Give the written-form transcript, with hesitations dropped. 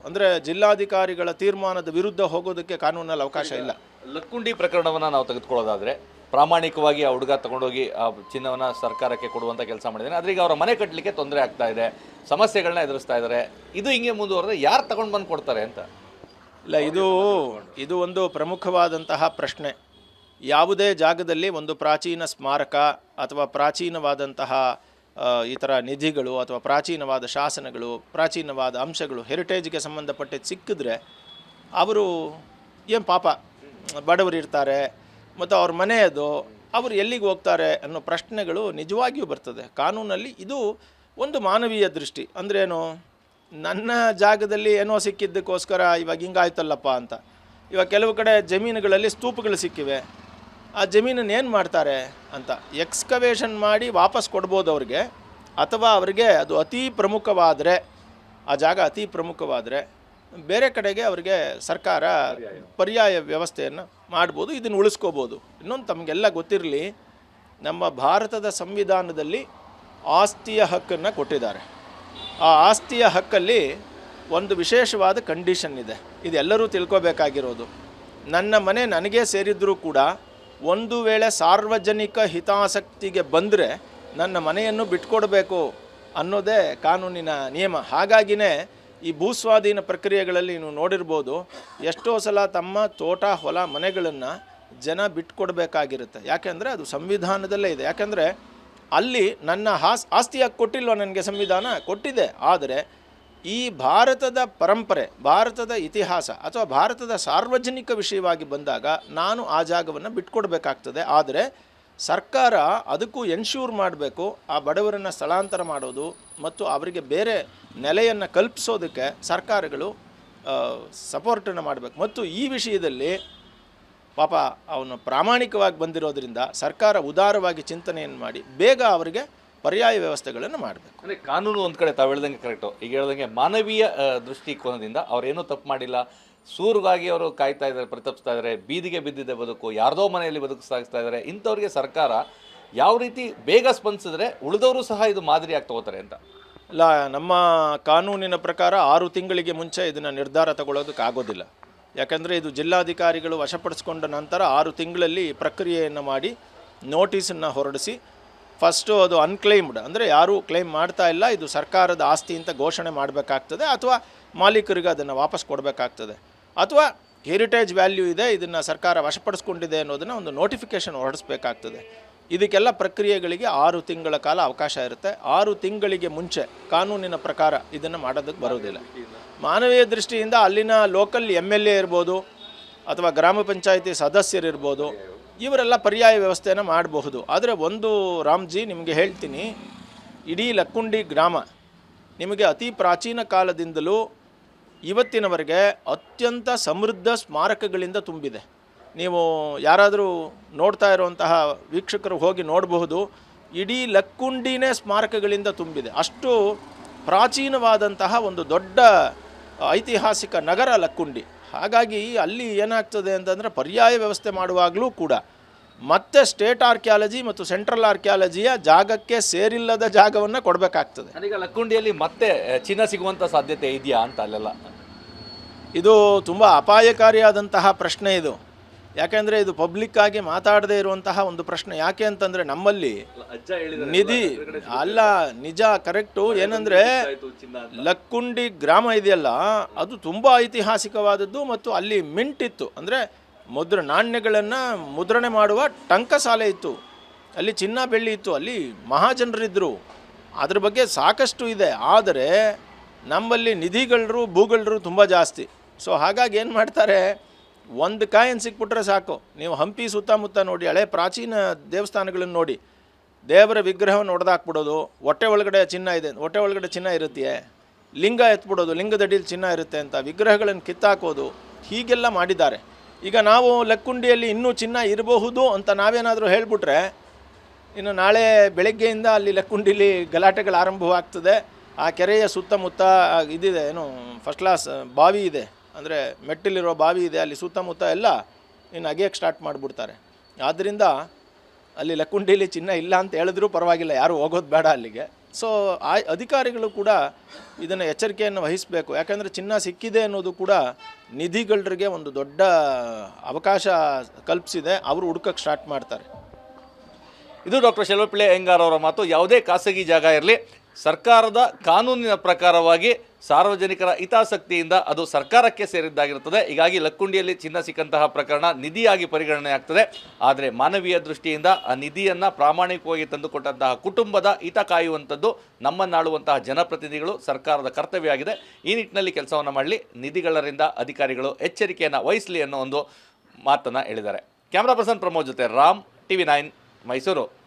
ಅಂದರೆ ಜಿಲ್ಲಾಧಿಕಾರಿಗಳ ತೀರ್ಮಾನದ ವಿರುದ್ಧ ಹೋಗೋದಕ್ಕೆ ಕಾನೂನಲ್ಲಿ ಅವಕಾಶ ಇಲ್ಲ. ಲಕ್ಕುಂಡಿ ಪ್ರಕರಣವನ್ನು ನಾವು ತೆಗೆದುಕೊಳ್ಳೋದಾದರೆ ಪ್ರಾಮಾಣಿಕವಾಗಿ ಆ ಹುಡುಗ ತಗೊಂಡೋಗಿ ಆ ಚಿನ್ನವನ್ನು ಸರ್ಕಾರಕ್ಕೆ ಕೊಡುವಂಥ ಕೆಲಸ ಮಾಡಿದ್ದಾನೆ. ಆದರೆ ಈಗ ಅವರ ಮನೆ ಕಟ್ಟಲಿಕ್ಕೆ ತೊಂದರೆ ಆಗ್ತಾ ಇದೆ, ಸಮಸ್ಯೆಗಳನ್ನ ಎದುರಿಸ್ತಾ ಇದ್ದಾರೆ. ಇದು ಹಿಂಗೆ ಮುಂದುವರೆದ್ರೆ ಯಾರು ತಗೊಂಡು ಬಂದು ಕೊಡ್ತಾರೆ ಅಂತ? ಇಲ್ಲ, ಇದು ಒಂದು ಪ್ರಮುಖವಾದಂತಹ ಪ್ರಶ್ನೆ. ಯಾವುದೇ ಜಾಗದಲ್ಲಿ ಒಂದು ಪ್ರಾಚೀನ ಸ್ಮಾರಕ ಅಥವಾ ಪ್ರಾಚೀನವಾದಂತಹ ಈ ಥರ ನಿಧಿಗಳು ಅಥವಾ ಪ್ರಾಚೀನವಾದ ಶಾಸನಗಳು, ಪ್ರಾಚೀನವಾದ ಅಂಶಗಳು, ಹೆರಿಟೇಜ್ಗೆ ಸಂಬಂಧಪಟ್ಟಿದ್ದು ಸಿಕ್ಕಿದ್ರೆ ಅವರು ಏನು ಪಾಪ ಬಡವರು ಇರ್ತಾರೆ ಮತ್ತು ಅವ್ರ ಮನೆಯದು, ಅವರು ಎಲ್ಲಿಗೆ ಹೋಗ್ತಾರೆ ಅನ್ನೋ ಪ್ರಶ್ನೆಗಳು ನಿಜವಾಗಿಯೂ ಬರ್ತದೆ. ಕಾನೂನಲ್ಲಿ ಇದು ಒಂದು ಮಾನವೀಯ ದೃಷ್ಟಿ. ಅಂದ್ರೇನು, ನನ್ನ ಜಾಗದಲ್ಲಿ ಏನೋ ಸಿಕ್ಕಿದ್ದಕ್ಕೋಸ್ಕರ ಇವಾಗ ಹಿಂಗಾಯ್ತಲ್ಲಪ್ಪ ಅಂತ. ಇವಾಗ ಕೆಲವು ಕಡೆ ಜಮೀನುಗಳಲ್ಲಿ ಸ್ತೂಪಗಳು ಸಿಕ್ಕಿವೆ, ಆ ಜಮೀನನ್ನು ಏನು ಮಾಡ್ತಾರೆ ಅಂತ ಎಕ್ಸ್ಕವೇಷನ್ ಮಾಡಿ ವಾಪಸ್ ಕೊಡ್ಬೋದು ಅವ್ರಿಗೆ. ಅಥವಾ ಅವರಿಗೆ ಅದು ಅತೀ ಪ್ರಮುಖವಾದರೆ, ಆ ಜಾಗ ಅತೀ ಪ್ರಮುಖವಾದರೆ ಬೇರೆ ಕಡೆಗೆ ಅವರಿಗೆ ಸರ್ಕಾರ ಪರ್ಯಾಯ ವ್ಯವಸ್ಥೆಯನ್ನು ಮಾಡ್ಬೋದು, ಇದನ್ನು ಉಳಿಸ್ಕೋಬೋದು. ಇನ್ನೊಂದು ತಮಗೆಲ್ಲ ಗೊತ್ತಿರಲಿ, ನಮ್ಮ ಭಾರತದ ಸಂವಿಧಾನದಲ್ಲಿ ಆಸ್ತಿಯ ಹಕ್ಕನ್ನು ಕೊಟ್ಟಿದ್ದಾರೆ. ಆ ಆಸ್ತಿಯ ಹಕ್ಕಲ್ಲಿ ಒಂದು ವಿಶೇಷವಾದ ಕಂಡೀಷನ್ ಇದೆ, ಇದೆಲ್ಲರೂ ತಿಳ್ಕೊಬೇಕಾಗಿರೋದು. ನನ್ನ ಮನೆ ನನಗೇ ಸೇರಿದ್ರೂ ಕೂಡ ಒಂದು ವೇಳೆ ಸಾರ್ವಜನಿಕ ಹಿತಾಸಕ್ತಿಗೆ ಬಂದರೆ ನನ್ನ ಮನೆಯನ್ನು ಬಿಟ್ಕೊಡ್ಬೇಕು ಅನ್ನೋದೇ ಕಾನೂನಿನ ನಿಯಮ. ಹಾಗಾಗಿನೇ ಈ ಭೂಸ್ವಾಧೀನ ಪ್ರಕ್ರಿಯೆಗಳಲ್ಲಿ ನೀವು ನೋಡಿರ್ಬೋದು, ಎಷ್ಟೋ ಸಲ ತಮ್ಮ ತೋಟ, ಹೊಲ, ಮನೆಗಳನ್ನು ಜನ ಬಿಟ್ಕೊಡ್ಬೇಕಾಗಿರುತ್ತೆ. ಯಾಕೆಂದರೆ ಅದು ಸಂವಿಧಾನದಲ್ಲೇ ಇದೆ. ಯಾಕೆಂದರೆ ಅಲ್ಲಿ ನನ್ನ ಆಸ್ತಿಯಾಗಿ ಕೊಟ್ಟಿಲ್ವ, ನನಗೆ ಸಂವಿಧಾನ ಕೊಟ್ಟಿದೆ. ಆದರೆ ಈ ಭಾರತದ ಪರಂಪರೆ, ಭಾರತದ ಇತಿಹಾಸ ಅಥವಾ ಭಾರತದ ಸಾರ್ವಜನಿಕ ವಿಷಯವಾಗಿ ಬಂದಾಗ ನಾನು ಆ ಜಾಗವನ್ನು ಬಿಟ್ಕೊಡ್ಬೇಕಾಗ್ತದೆ. ಆದರೆ ಸರ್ಕಾರ ಅದಕ್ಕೂ ಎನ್ಶ್ಯೂರ್ ಮಾಡಬೇಕು, ಆ ಬಡವರನ್ನು ಸ್ಥಳಾಂತರ ಮಾಡೋದು ಮತ್ತು ಅವರಿಗೆ ಬೇರೆ ನೆಲೆಯನ್ನು ಕಲ್ಪಿಸೋದಕ್ಕೆ ಸರ್ಕಾರಗಳು ಸಪೋರ್ಟನ್ನು ಮಾಡಬೇಕು. ಮತ್ತು ಈ ವಿಷಯದಲ್ಲಿ ಪಾಪ ಅವನು ಪ್ರಾಮಾಣಿಕವಾಗಿ ಬಂದಿರೋದ್ರಿಂದ ಸರ್ಕಾರ ಉದಾರವಾಗಿ ಚಿಂತನೆಯನ್ನು ಮಾಡಿ ಬೇಗ ಅವರಿಗೆ ಪರ್ಯಾಯ ವ್ಯವಸ್ಥೆಗಳನ್ನು ಮಾಡಬೇಕು. ಅಂದರೆ ಕಾನೂನು ಒಂದು ಕಡೆ ತಾವು ಹೇಳ್ದಂಗೆ ಕರೆಕ್ಟು. ಈಗ ಹೇಳ್ದಂಗೆ ಮಾನವೀಯ ದೃಷ್ಟಿಕೋನದಿಂದ ಅವರೇನೂ ತಪ್ಪು ಮಾಡಿಲ್ಲ, ಸೂರಿಗಾಗಿ ಅವರು ಕಾಯ್ತಾ ಇದ್ದಾರೆ, ಪ್ರತಾಪಿಸ್ತಾ ಇದ್ದಾರೆ, ಬೀದಿಗೆ ಬಿದ್ದಿದೆ ಬದುಕು, ಯಾರ್ದೋ ಮನೆಯಲ್ಲಿ ಬದುಕು ಸಾಗಿಸ್ತಾ ಇದ್ದಾರೆ. ಇಂಥವ್ರಿಗೆ ಸರ್ಕಾರ ಯಾವ ರೀತಿ ಬೇಗ ಸ್ಪಂದಿಸಿದ್ರೆ ಉಳಿದವರು ಸಹ ಇದು ಮಾದರಿಯಾಗಿ ತಗೋತಾರೆ ಅಂತ? ಇಲ್ಲ, ನಮ್ಮ ಕಾನೂನಿನ ಪ್ರಕಾರ 6 ತಿಂಗಳಿಗೆ ಮುಂಚೆ ಇದನ್ನು ನಿರ್ಧಾರ ತಗೊಳ್ಳೋದಕ್ಕಾಗೋದಿಲ್ಲ. ಯಾಕಂದರೆ ಇದು ಜಿಲ್ಲಾಧಿಕಾರಿಗಳು ವಶಪಡಿಸ್ಕೊಂಡ ನಂತರ 6 ತಿಂಗಳಲ್ಲಿ ಪ್ರಕ್ರಿಯೆಯನ್ನು ಮಾಡಿ ನೋಟಿಸನ್ನು ಹೊರಡಿಸಿ, ಫಸ್ಟು ಅದು ಅನ್ಕ್ಲೈಮ್ಡ್ ಅಂದರೆ ಯಾರೂ ಕ್ಲೈಮ್ ಮಾಡ್ತಾ ಇಲ್ಲ, ಇದು ಸರ್ಕಾರದ ಆಸ್ತಿ ಅಂತ ಘೋಷಣೆ ಮಾಡಬೇಕಾಗ್ತದೆ. ಅಥವಾ ಮಾಲೀಕರಿಗೆ ಅದನ್ನು ವಾಪಸ್ ಕೊಡಬೇಕಾಗ್ತದೆ. ಅಥವಾ ಹೆರಿಟೇಜ್ ವ್ಯಾಲ್ಯೂ ಇದೆ, ಇದನ್ನು ಸರ್ಕಾರ ವಶಪಡಿಸ್ಕೊಂಡಿದೆ ಅನ್ನೋದನ್ನು ಒಂದು ನೋಟಿಫಿಕೇಷನ್ ಹೊರಡಿಸ್ಬೇಕಾಗ್ತದೆ. ಇದಕ್ಕೆಲ್ಲ ಪ್ರಕ್ರಿಯೆಗಳಿಗೆ 6 ತಿಂಗಳ ಕಾಲ ಅವಕಾಶ ಇರುತ್ತೆ. 6 ತಿಂಗಳಿಗೆ ಮುಂಚೆ ಕಾನೂನಿನ ಪ್ರಕಾರ ಇದನ್ನು ಮಾಡೋದಕ್ಕೆ ಬರೋದಿಲ್ಲ. ಮಾನವೀಯ ದೃಷ್ಟಿಯಿಂದ ಅಲ್ಲಿನ ಲೋಕಲ್ MLA ಇರ್ಬೋದು ಅಥವಾ ಗ್ರಾಮ ಪಂಚಾಯಿತಿ ಸದಸ್ಯರಿರ್ಬೋದು, ಇವರೆಲ್ಲ ಪರ್ಯಾಯ ವ್ಯವಸ್ಥೆಯನ್ನು ಮಾಡಬಹುದು. ಆದರೆ ಒಂದು ರಾಮ್ಜಿ ನಿಮಗೆ ಹೇಳ್ತೀನಿ, ಇಡೀ ಲಕ್ಕುಂಡಿ ಗ್ರಾಮ ನಿಮಗೆ ಅತಿ ಪ್ರಾಚೀನ ಕಾಲದಿಂದಲೂ ಇವತ್ತಿನವರೆಗೆ ಅತ್ಯಂತ ಸಮೃದ್ಧ ಸ್ಮಾರಕಗಳಿಂದ ತುಂಬಿದೆ. ನೀವು ಯಾರಾದರೂ ನೋಡ್ತಾ ಇರುವಂತಹ ವೀಕ್ಷಕರು ಹೋಗಿ ನೋಡಬಹುದು, ಇಡೀ ಲಕ್ಕುಂಡಿನೇ ಸ್ಮಾರಕಗಳಿಂದ ತುಂಬಿದೆ. ಅಷ್ಟು ಪ್ರಾಚೀನವಾದಂತಹ ಒಂದು ದೊಡ್ಡ ಐತಿಹಾಸಿಕ ನಗರ ಲಕ್ಕುಂಡಿ. ಹಾಗಾಗಿ ಅಲ್ಲಿ ಏನಾಗ್ತದೆ ಅಂತಂದರೆ ಪರ್ಯಾಯ ವ್ಯವಸ್ಥೆ ಮಾಡುವಾಗಲೂ ಕೂಡ ಮತ್ತೆ ಸ್ಟೇಟ್ ಆರ್ಕಿಯಾಲಜಿ ಮತ್ತು ಸೆಂಟ್ರಲ್ ಆರ್ಕಿಯಾಲಜಿಯ ಜಾಗಕ್ಕೆ ಸೇರಿಲ್ಲದ ಜಾಗವನ್ನು ಕೊಡಬೇಕಾಗ್ತದೆ. ಈಗ ಲಕ್ಕುಂಡಿಯಲ್ಲಿ ಮತ್ತೆ ಚಿನ್ನ ಸಿಗುವಂಥ ಸಾಧ್ಯತೆ ಇದೆಯಾ ಅಂತ ಅಲ್ಲೆಲ್ಲ? ಇದು ತುಂಬ ಅಪಾಯಕಾರಿಯಾದಂತಹ ಪ್ರಶ್ನೆ ಇದು. ಯಾಕೆಂದರೆ ಇದು ಪಬ್ಲಿಕ್ಕಾಗಿ ಮಾತಾಡದೇ ಇರುವಂತಹ ಒಂದು ಪ್ರಶ್ನೆ. ಯಾಕೆ ಅಂತಂದರೆ ನಮ್ಮಲ್ಲಿ ನಿಧಿ ಅಲ್ಲ, ನಿಜ ಕರೆಕ್ಟು. ಏನಂದರೆ ಲಕ್ಕುಂಡಿ ಗ್ರಾಮ ಇದೆಯಲ್ಲ, ಅದು ತುಂಬ ಐತಿಹಾಸಿಕವಾದದ್ದು ಮತ್ತು ಅಲ್ಲಿ ಮಿಂಟ್ ಇತ್ತು. ಅಂದರೆ ನಾಣ್ಯಗಳನ್ನು ಮುದ್ರಣೆ ಮಾಡುವ ಟಂಕಸಾಲೆ ಇತ್ತು, ಅಲ್ಲಿ ಚಿನ್ನ ಬೆಳ್ಳಿ ಇತ್ತು, ಅಲ್ಲಿ ಮಹಾಜನರಿದ್ದರು. ಅದ್ರ ಬಗ್ಗೆ ಸಾಕಷ್ಟು ಇದೆ. ಆದರೆ ನಮ್ಮಲ್ಲಿ ನಿಧಿಗಳರು ಭೂಗಳರು ತುಂಬ ಜಾಸ್ತಿ. ಸೊ ಹಾಗಾಗಿ ಏನು ಮಾಡ್ತಾರೆ, ಒಂದು ಕಾಯಿನ್ ಸಿಕ್ಬಿಟ್ರೆ ಸಾಕು. ನೀವು ಹಂಪಿ ಸುತ್ತಮುತ್ತ ನೋಡಿ, ಹಳೆ ಪ್ರಾಚೀನ ದೇವಸ್ಥಾನಗಳನ್ನು ನೋಡಿ, ದೇವರ ವಿಗ್ರಹವನ್ನು ಹೊಡೆದಾಕ್ಬಿಡೋದು, ಹೊಟ್ಟೆ ಒಳಗಡೆ ಚಿನ್ನ ಇದೆ, ಹೊಟ್ಟೆ ಒಳಗಡೆ ಚಿನ್ನ ಇರುತ್ತೆ, ಲಿಂಗ ಎತ್ಬಿಡೋದು, ಲಿಂಗದಡಿಯಲ್ಲಿ ಚಿನ್ನ ಇರುತ್ತೆ ಅಂತ ವಿಗ್ರಹಗಳನ್ನು ಕಿತ್ತಾಕೋದು, ಹೀಗೆಲ್ಲ ಮಾಡಿದ್ದಾರೆ. ಈಗ ನಾವು ಲಕ್ಕುಂಡಿಯಲ್ಲಿ ಇನ್ನೂ ಚಿನ್ನ ಇರಬಹುದು ಅಂತ ನಾವೇನಾದರೂ ಹೇಳಿಬಿಟ್ರೆ, ಇನ್ನು ನಾಳೆ ಬೆಳಗ್ಗೆಯಿಂದ ಅಲ್ಲಿ ಲಕ್ಕುಂಡಿಲಿ ಗಲಾಟೆಗಳು ಆರಂಭವಾಗ್ತದೆ. ಆ ಕೆರೆಯ ಸುತ್ತಮುತ್ತ ಇದಿದೆ, ಏನು ಫಸ್ಟ್ ಕ್ಲಾಸ್ ಬಾವಿ ಇದೆ, ಅಂದರೆ ಮೆಟ್ಟಿಲಿರೋ ಬಾವಿ ಇದೆ, ಅಲ್ಲಿ ಸುತ್ತಮುತ್ತ ಎಲ್ಲ ಇನ್ನು ಅಗೆಯಕ್ಕೆ ಸ್ಟಾರ್ಟ್ ಮಾಡಿಬಿಡ್ತಾರೆ. ಆದ್ದರಿಂದ ಅಲ್ಲಿ ಲಕ್ಕುಂಡಿಲಿ ಚಿನ್ನ ಇಲ್ಲ ಅಂತ ಹೇಳಿದ್ರೂ ಪರವಾಗಿಲ್ಲ, ಯಾರು ಹೋಗೋದು ಬೇಡ ಅಲ್ಲಿಗೆ. ಸೊ ಆ ಅಧಿಕಾರಿಗಳು ಕೂಡ ಇದನ್ನು ಎಚ್ಚರಿಕೆಯನ್ನು ವಹಿಸಬೇಕು. ಯಾಕಂದರೆ ಚಿನ್ನ ಸಿಕ್ಕಿದೆ ಅನ್ನೋದು ಕೂಡ ನಿಧಿಗಳರಿಗೆ ಒಂದು ದೊಡ್ಡ ಅವಕಾಶ ಕಲ್ಪಿಸಿದೆ. ಅವರು ಹುಡುಕಕ್ಕೆ ಸ್ಟಾರ್ಟ್ ಮಾಡ್ತಾರೆ. ಇದು ಡಾಕ್ಟರ್ ಶೆಲ್ವಪಿಳ್ಳೆ ಅಯ್ಯಂಗಾರ್ ಅವರ ಮಾತು. ಯಾವುದೇ ಖಾಸಗಿ ಜಾಗ ಇರಲಿ, ಸರ್ಕಾರದ ಕಾನೂನಿನ ಪ್ರಕಾರವಾಗಿ ಸಾರ್ವಜನಿಕರ ಹಿತಾಸಕ್ತಿಯಿಂದ ಅದು ಸರ್ಕಾರಕ್ಕೆ ಸೇರಿದ್ದಾಗಿರುತ್ತದೆ. ಹೀಗಾಗಿ ಲಕ್ಕುಂಡಿಯಲ್ಲಿ ಚಿನ್ನ ಸಿಕ್ಕಂತಹ ಪ್ರಕರಣ ನಿಧಿಯಾಗಿ ಪರಿಗಣನೆ ಆಗ್ತದೆ. ಆದರೆ ಮಾನವೀಯ ದೃಷ್ಟಿಯಿಂದ ಆ ನಿಧಿಯನ್ನು ಪ್ರಾಮಾಣಿಕವಾಗಿ ತಂದುಕೊಟ್ಟಂತಹ ಕುಟುಂಬದ ಹಿತ ಕಾಯುವಂಥದ್ದು ನಮ್ಮನ್ನಾಳುವಂತಹ ಜನಪ್ರತಿನಿಧಿಗಳು, ಸರ್ಕಾರದ ಕರ್ತವ್ಯ ಆಗಿದೆ. ಈ ನಿಟ್ಟಿನಲ್ಲಿ ಕೆಲಸವನ್ನು ಮಾಡಲಿ, ನಿಧಿಗಳರಿಂದ ಅಧಿಕಾರಿಗಳು ಎಚ್ಚರಿಕೆಯನ್ನು ವಹಿಸಲಿ ಅನ್ನೋ ಒಂದು ಮಾತನ್ನು ಹೇಳಿದ್ದಾರೆ. ಕ್ಯಾಮ್ರಾ ಪರ್ಸನ್ ಪ್ರಮೋದ್ ಜೊತೆ ರಾಮ್, TV9 ಮೈಸೂರು.